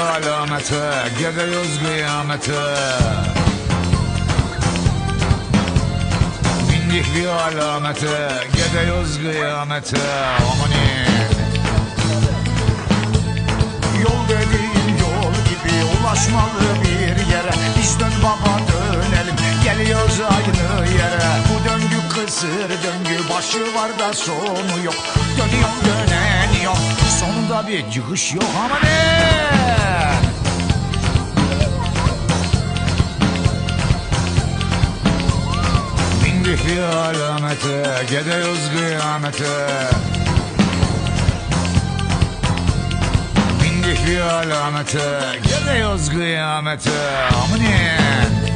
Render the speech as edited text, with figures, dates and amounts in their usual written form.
alamete, gidiyoruz kıyamete. Bindik bir alamete, gidiyoruz kıyamete. Amanin. Yol dediğin yol gibi ulaşmalı bir yere. Biz dön baba dönelim, geliyoruz aynı yere. Bu döngü kısır döngü, başı var da sonu yok. Dönüyor dönen yok, sonunda bir çıkış yok. Ama ne? Bindik bir alamete, gidiyoruz kıyamete. Bindik bir alamete, gidiyoruz kıyamete. Amanin.